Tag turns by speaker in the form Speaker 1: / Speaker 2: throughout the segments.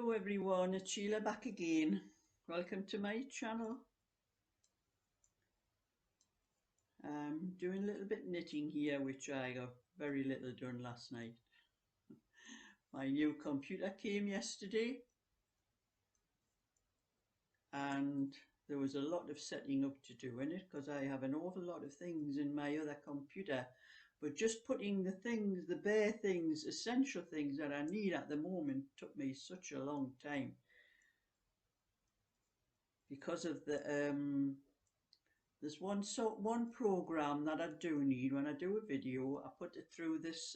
Speaker 1: Hello everyone, it's Sheila back again. Welcome to my channel. I'm doing a little bit knitting here, which I got very little done last night. My new computer came yesterday and there was a lot of setting up to do in it because I have an awful lot of things in my other computer. But just putting the things, the bare things, essential things that I need at the moment took me such a long time. Because of there's one program that I do need when I do a video. I put it through this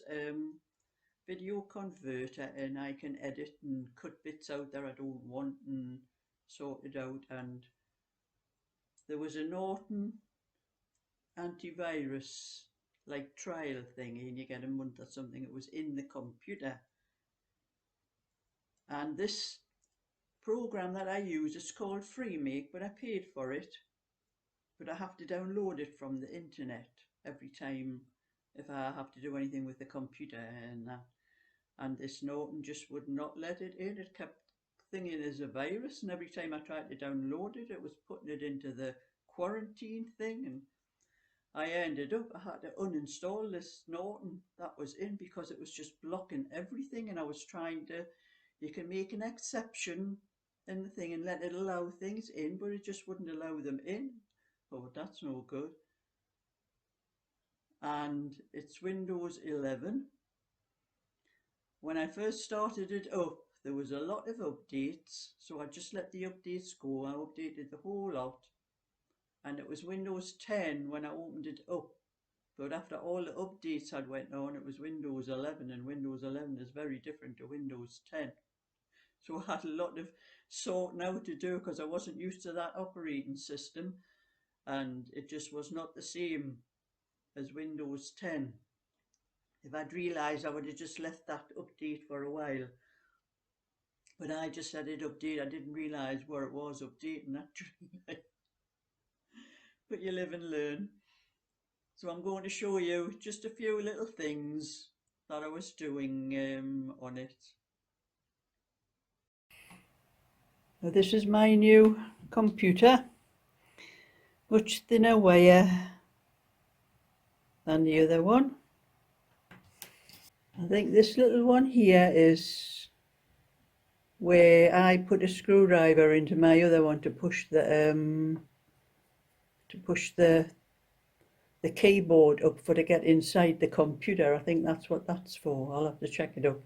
Speaker 1: video converter and I can edit and cut bits out that I don't want and sort it out. And there was a Norton antivirus like trial thing, and you get a month or something. It was in the computer, and this program that I use, it's called FreeMake, but I paid for it. But I have to download it from the internet every time if I have to do anything with the computer and that. And this Norton just would not let it in. It kept thinking as a virus, and every time I tried to download it, it was putting it into the quarantine thing, and I ended up, I had to uninstall this Norton that was in because it was just blocking everything. And I was trying to, you can make an exception in the thing and let it allow things in, but it just wouldn't allow them in. Oh, that's no good. And it's Windows 11. When I first started it up, there was a lot of updates, so I just let the updates go. I updated the whole lot, and it was Windows 10 when I opened it up. But after all the updates had went on, it was Windows 11, and Windows 11 is very different to Windows 10. So I had a lot of sorting out to do because I wasn't used to that operating system, and it just was not the same as Windows 10. If I'd realised, I would have just left that update for a while. But I just let it update. I didn't realise where it was updating actually. But you live and learn. So I'm going to show you just a few little things that I was doing on it. Now this is my new computer. Much thinner wire than the other one. I think this little one here is where I put a screwdriver into my other one to push the keyboard up for to get inside the computer. I think that's what that's for. I'll have to check it out.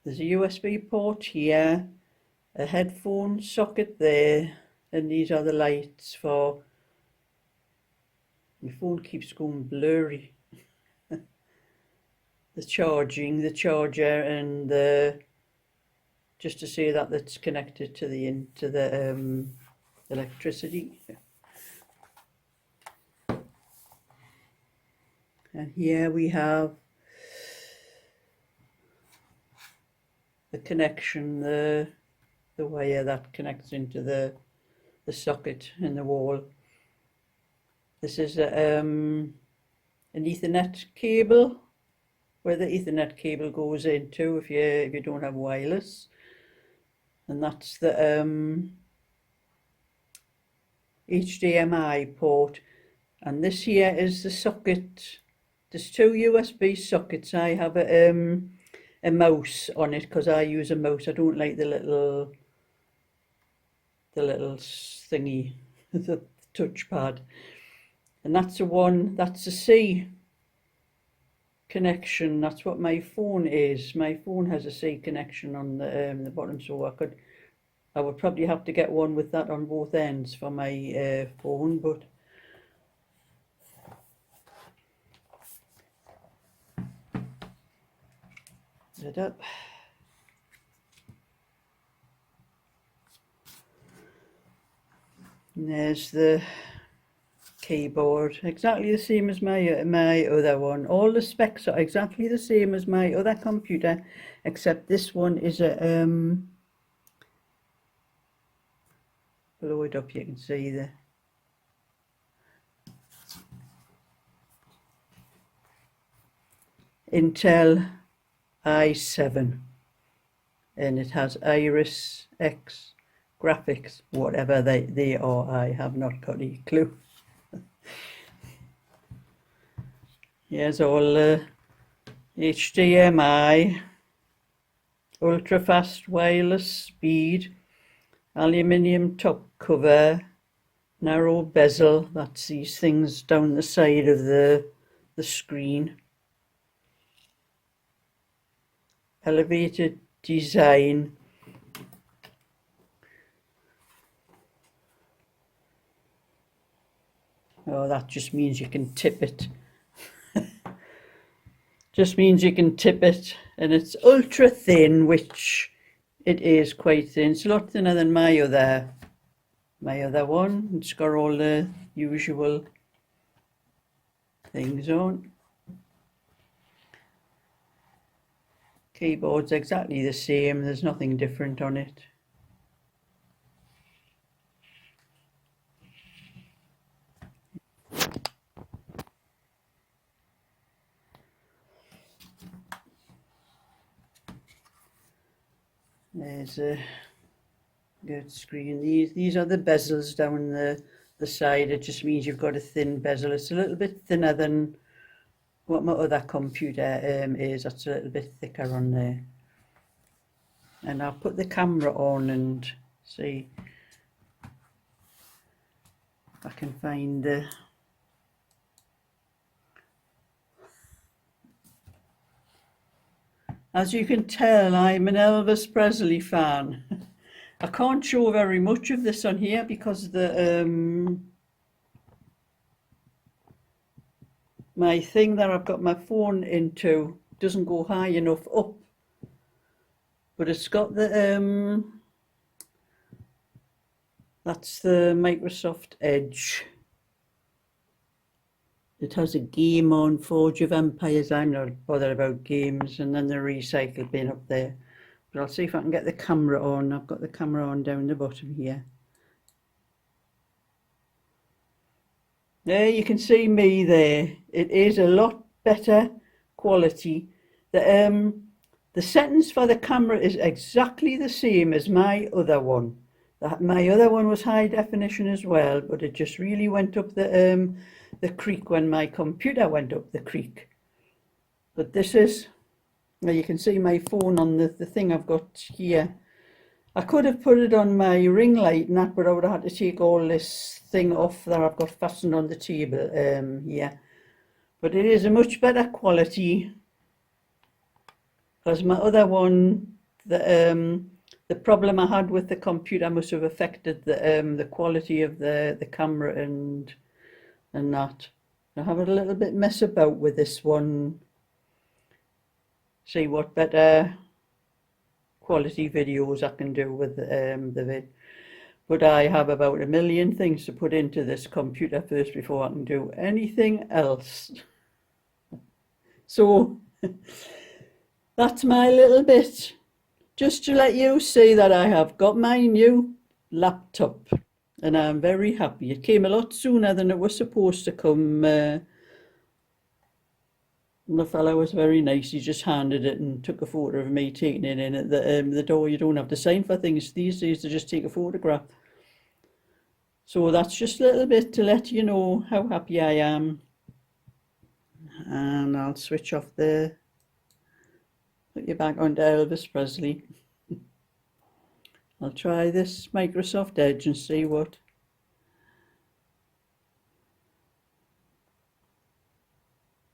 Speaker 1: There's a USB port here, a headphone socket there, and these are the lights for, my phone keeps going blurry. The charger, and just to say that it's connected to the electricity. And here we have the connection, the wire that connects into the socket in the wall. This is an Ethernet cable, where the Ethernet cable goes into if you don't have wireless. And that's the HDMI port. And this here is the socket. There's two USB sockets. I have a mouse on it because I use a mouse. I don't like the little thingy, the touchpad. And that's the one, that's the C connection. That's what my phone is. My phone has a C connection on the bottom, so I would probably have to get one with that on both ends for my phone, but it up. And there's the keyboard, exactly the same as my other one. All the specs are exactly the same as my other computer, except this one is a blow it up, you can see the Intel i7, and it has Iris X graphics, whatever they are. I have not got a clue. Here's all HDMI, ultra fast wireless speed, aluminium top cover, narrow bezel, that's these things down the side of the screen, elevated design. Oh, that just means you can tip it. Just means you can tip it, and it's ultra thin, which it is quite thin. It's a lot thinner than my other one. It's got all the usual things on. Keyboard's exactly the same, there's nothing different on it. There's a good screen. These are the bezels down the side. It just means you've got a thin bezel. It's a little bit thinner than what my other computer is. That's a little bit thicker on there. And I'll put the camera on and see if I can find the As you can tell, I'm an Elvis Presley fan. I can't show very much of this on here because my thing that I've got my phone into doesn't go high enough up. But it's got the that's the Microsoft Edge. It has a game on, Forge of Empires. I'm not bothered about games, and then the recycle bin up there. But I'll see if I can get the camera on. I've got the camera on down the bottom here. There you can see me there. It is a lot better quality. The settings for the camera is exactly the same as my other one. My other one was high definition as well, but it just really went up the creek when my computer went up the creek. But this is, now you can see my phone on the thing I've got here. I could have put it on my ring light and that, but I would have had to take all this thing off that I've got fastened on the table here. But it is a much better quality, because my other one, the problem I had with the computer must have affected the quality of the camera and that. I have a little bit mess about with this one. See what better quality videos I can do with the vid. But I have about 1 million things to put into this computer first before I can do anything else. So that's my little bit, just to let you see that I have got my new laptop and I'm very happy. It came a lot sooner than it was supposed to come. The fellow was very nice. He just handed it and took a photo of me taking it in at the door. You don't have to sign for things these days, to just take a photograph. So that's just a little bit to let you know how happy I am. And I'll switch off the, put you back onto Elvis Presley. I'll try this Microsoft Edge and see what.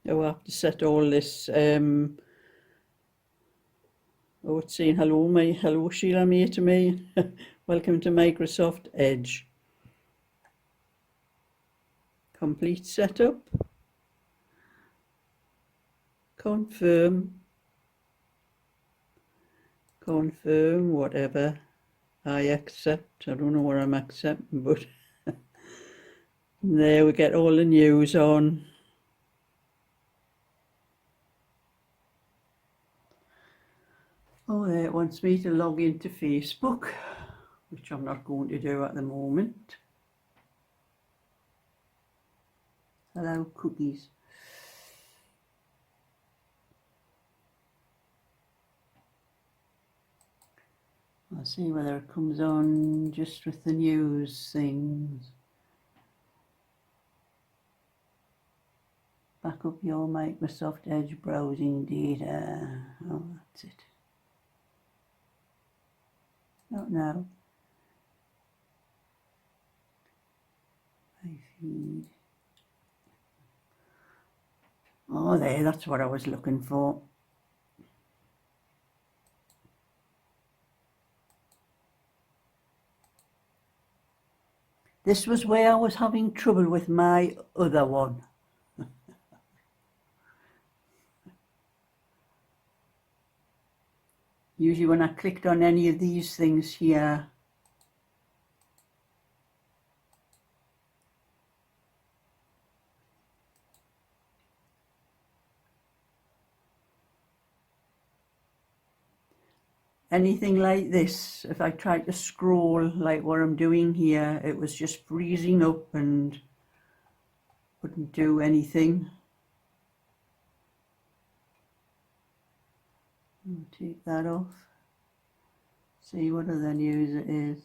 Speaker 1: Oh, I have to set all this. Oh, it's saying hello Sheila mate to me. Welcome to Microsoft Edge. Complete setup. Confirm. Confirm, whatever. I accept. I don't know what I'm accepting, but there we get all the news on. Oh, there it wants me to log into Facebook, which I'm not going to do at the moment. Hello, cookies. I'll see whether it comes on just with the news things. Back up your Microsoft Edge browsing data. Oh, that's it. Not now. My feed. Oh, there, that's what I was looking for. This was where I was having trouble with my other one. Usually when I clicked on any of these things here, anything like this, if I tried to scroll like what I'm doing here, it was just freezing up and wouldn't do anything. I'll take that off. See what other news it is.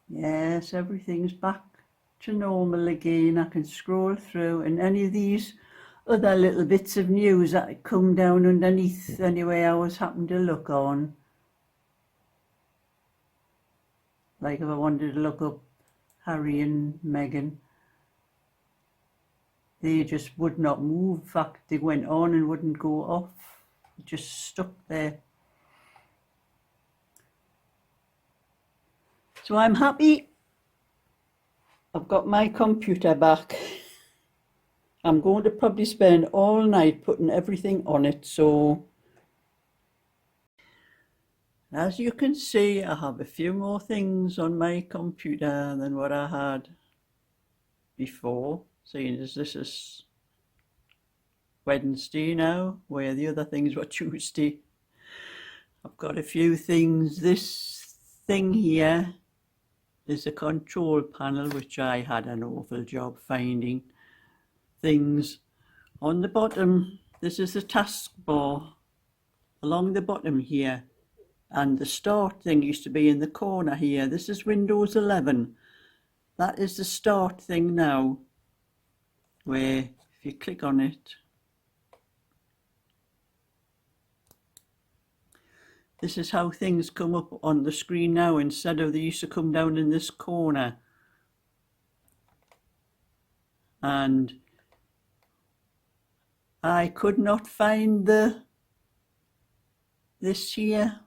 Speaker 1: Yes, everything's back to normal again. I can scroll through, and any of these other little bits of news that come down underneath anyway I was happening to look on. Like if I wanted to look up Harry and Meghan, they just would not move. In fact, they went on and wouldn't go off. Just stuck there. So I'm happy. I've got my computer back. I'm going to probably spend all night putting everything on it. So as you can see, I have a few more things on my computer than what I had before, seeing as this is Wednesday now, where the other things were Tuesday. I've got a few things. This thing here is a control panel, which I had an awful job finding things. On the bottom, this is the taskbar along the bottom here, and the start thing used to be in the corner here. This is Windows 11. That is the start thing now, where if you click on it, this is how things come up on the screen now, instead of they used to come down in this corner. And I could not find this here,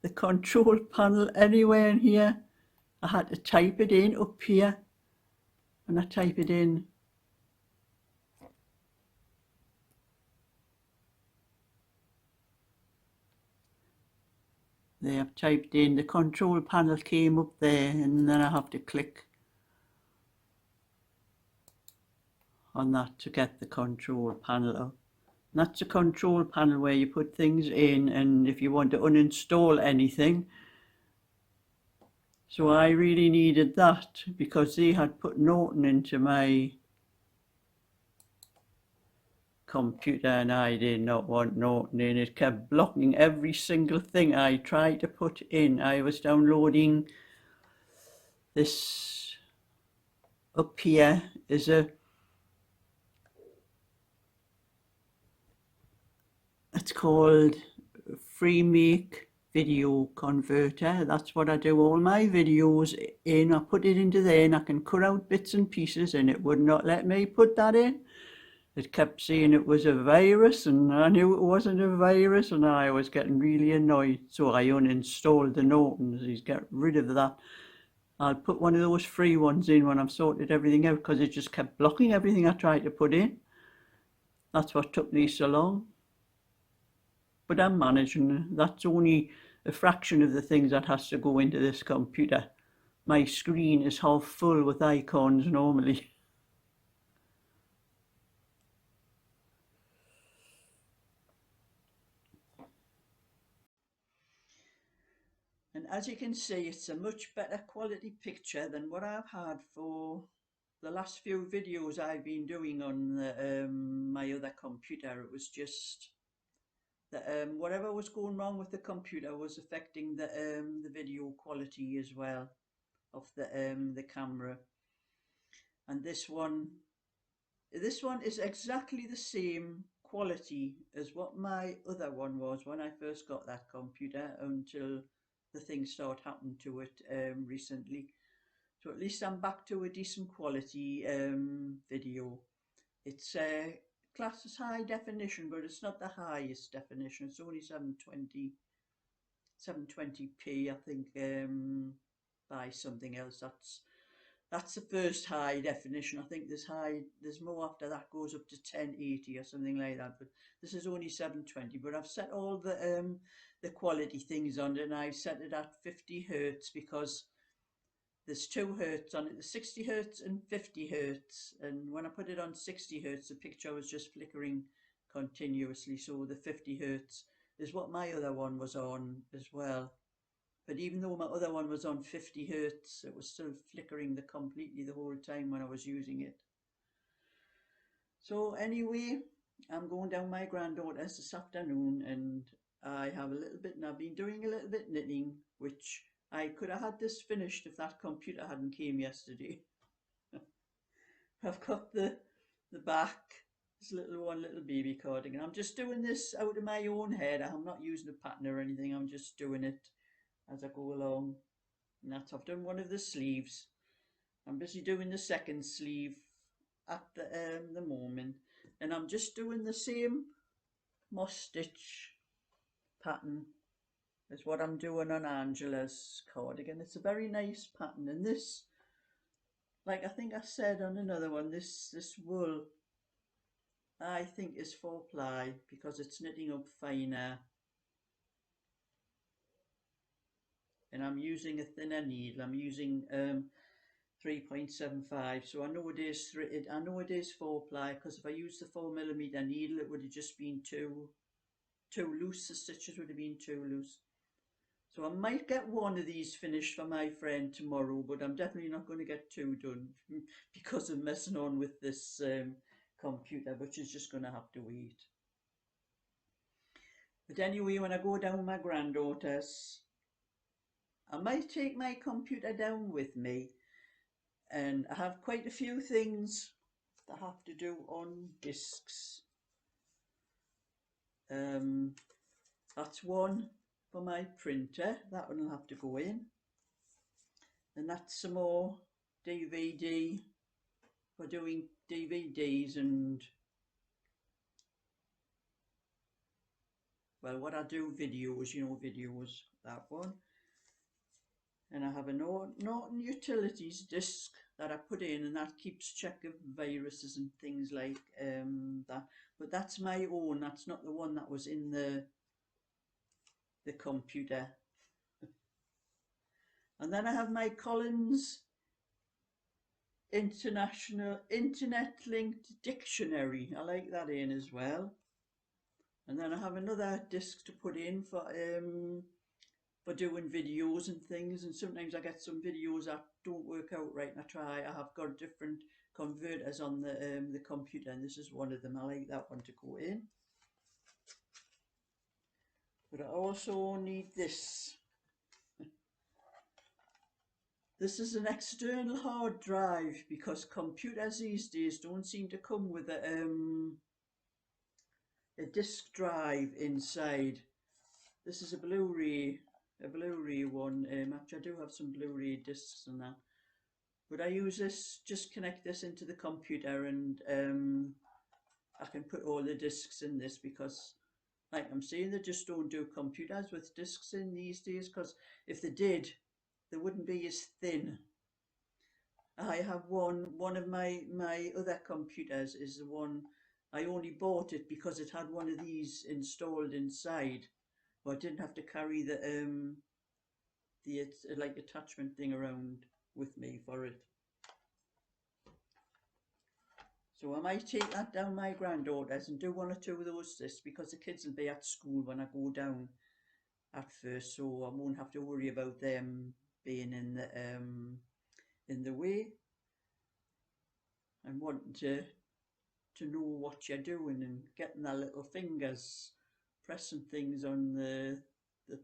Speaker 1: the control panel, anywhere in here. I had to type it in up here, and I type it in. There, I've typed in, the control panel came up there, and then I have to click on that to get the control panel up. And that's a control panel where you put things in, and if you want to uninstall anything. So I really needed that because they had put Norton into my computer and I did not want Norton in. It kept blocking every single thing I tried to put in. I was downloading this. Up here is it's called FreeMake Video Converter. That's what I do all my videos in. I put it into there and I can cut out bits and pieces, and it would not let me put that in. It kept saying it was a virus, and I knew it wasn't a virus, and I was getting really annoyed. So I uninstalled the Norton. He's got rid of that. I'll put one of those free ones in when I've sorted everything out, because it just kept blocking everything I tried to put in. That's what took me so long. But I'm managing. That's only a fraction of the things that has to go into this computer. my screen is half full with icons normally. And as you can see, it's a much better quality picture than what I've had for the last few videos I've been doing on my other computer. It was just that whatever was going wrong with the computer was affecting the video quality as well of the camera. And this one is exactly the same quality as what my other one was when I first got that computer, until the things started happening to it recently. So at least I'm back to a decent quality video. It's classed as high definition, but it's not the highest definition. It's only 720p, I think, by something else. That's the first high definition. I think there's more after that, goes up to 1080 or something like that. But this is only 720. But I've set all the quality things on it, and I've set it at 50 hertz because there's 2 hertz on it, the 60 hertz and 50 hertz. And when I put it on 60 hertz, the picture was just flickering continuously. So the 50 hertz is what my other one was on as well. But even though my other one was on 50 hertz, it was still flickering completely the whole time when I was using it. So anyway, I'm going down my granddaughter's this afternoon, and I have a little bit, and I've been doing a little bit knitting, which I could have had this finished if that computer hadn't came yesterday. I've got the back, this little baby cardigan. I'm just doing this out of my own head. I'm not using a pattern or anything. I'm just doing it as I go along. And that's, I've done one of the sleeves. I'm busy doing the second sleeve at the moment, and I'm just doing the same moss stitch pattern as what I'm doing on Angela's cardigan. It's a very nice pattern, and this, like I think I said on another one, this wool I think is 4-ply because it's knitting up finer. And I'm using a thinner needle. I'm using 3.75. So I know it is 4-ply, because if I used the 4mm needle, it would have just been too loose. The stitches would have been too loose. So I might get one of these finished for my friend tomorrow, but I'm definitely not going to get 2 done because of messing on with this computer, which is just going to have to wait. But anyway, when I go down my granddaughter's, I might take my computer down with me, and I have quite a few things that I have to do on discs. That's one for my printer, that one will have to go in, and that's some more DVD for doing DVDs and, well, what I do, videos, videos, that one. And I have a Norton Utilities disc that I put in, and that keeps check of viruses and things like that. But that's my own, that's not the one that was in the computer. And then I have my Collins International Internet Linked Dictionary. I like that in as well. And then I have another disc to put in for doing videos and things, and sometimes I get some videos that don't work out right, and I have got different converters on the computer, and this is one of them. I like that one to go in. But I also need this. This is an external hard drive, because computers these days don't seem to come with a disk drive inside. This is a Blu-ray one. Actually, I do have some Blu-ray discs and that. But I use this, just connect this into the computer, and I can put all the discs in this, because, like I'm saying, they just don't do computers with discs in these days, because if they did, they wouldn't be as thin. I have one of my other computers is the one, I only bought it because it had one of these installed inside, but I didn't have to carry the like attachment thing around. with me for it. So I might take that down my granddaughter's and do one or two of those this, because the kids will be at school when I go down at first, so I won't have to worry about them being in the way, and wanting to know what you're doing and getting their little fingers pressing things on the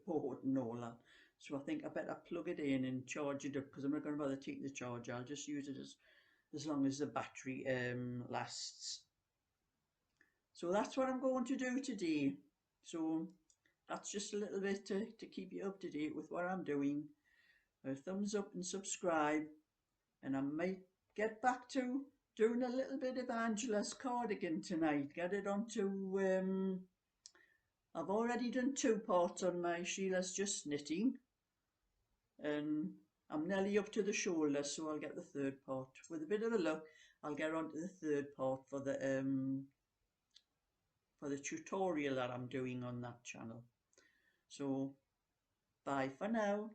Speaker 1: board and all that. So I think I better plug it in and charge it up, because I'm not going to bother taking the charger. I'll just use it as long as the battery lasts. So that's what I'm going to do today. So that's just a little bit to keep you up to date with what I'm doing. A thumbs up and subscribe, and I might get back to doing a little bit of Angela's cardigan tonight. Get it onto, I've already done 2 parts on my Sheila's Just Knitting, and I'm nearly up to the shoulder, so I'll get the 3rd part. With a bit of a luck, I'll get onto the 3rd part for the tutorial that I'm doing on that channel. So bye for now.